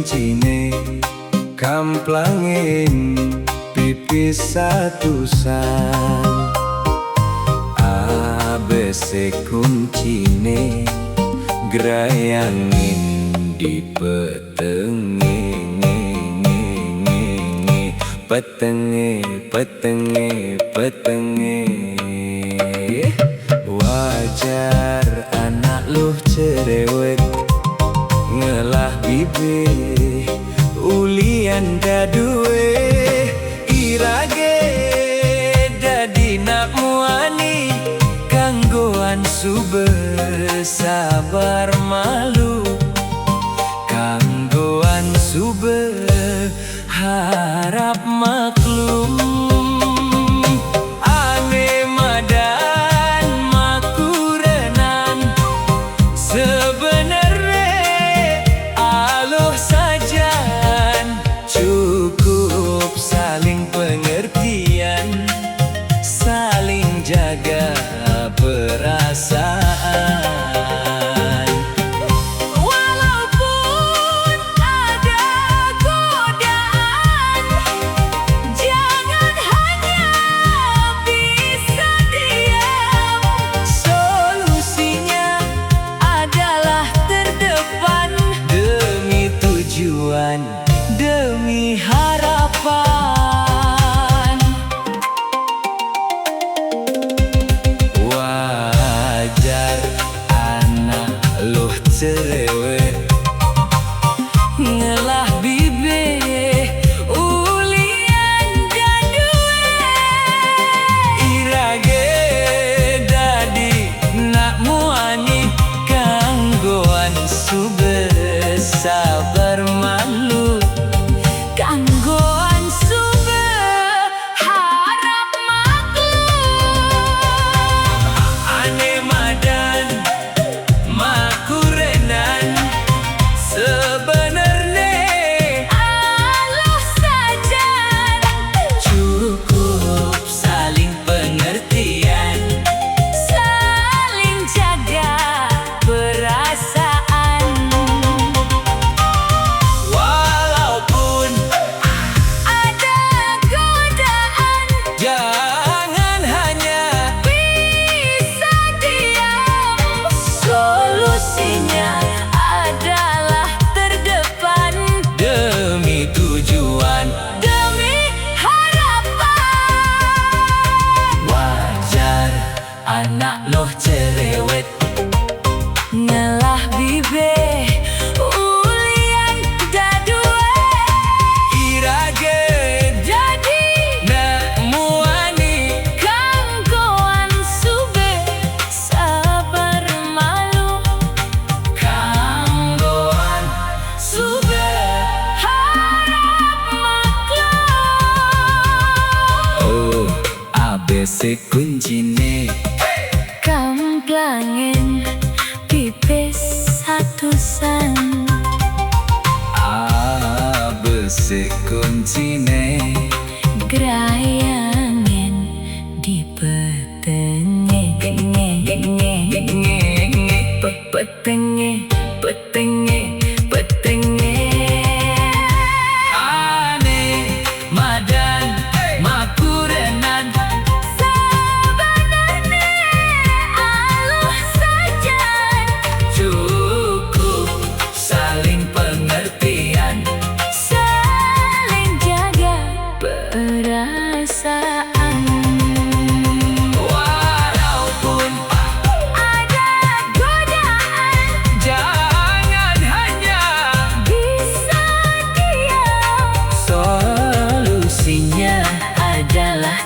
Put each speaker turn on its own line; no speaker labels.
kuncine, kamplangin pipis satusan. ABC kuncine, gerayangin di petenge, petenge, petenge, petenge. Wajar anak lu cerewet, ngelah bibir ulian daduwe. Irage dadi nak muani, kanggoan sube sabar malu, kanggoan sube harap maklum. Ane madan makurenan, sebenarnya aloh sajan, cukup saling pengertian, saling jaga perasaan.
Walaupun ada godaan, jangan hanya bisa diam.
Solusinya
Adalah terdepan
demi tujuan,
demi harapan.
wajar anak luh cerewet,
Ngelah bibe ulian daduwe.
irage dadi nak muani, kanggoan sube sabar malu,
Kanggoan sube harap maklum.
ane madan makurenan, sebenarnya
Aloh sajan,
cukup saling pengertian,
saling jaga perasaan.
walaupun
Ada godaan,
jangan hanya
bisa diam. Solusinya adalah terdepan
demi tujuan.
demi harapan.
Wajar anak loh cerewet,
Ngelah bibe ulian daduwe.
irage
Jadi
nak muani,
kanggoan sube sabar malu,
kanggoan
sube harap maklum.
oh ABC kuncine,
Kamplangin pipis satusan.
ABC kuncine,
Gerayangin di petenge, petenge, petenge, petenge.
ane madan makurenan,
Sebenarnya aloh sajan,
cukup saling pengertian,
saling jaga perasaan.
walaupun
Ada godaan,
jangan hanya
bisa diam.
solusinya
Adalah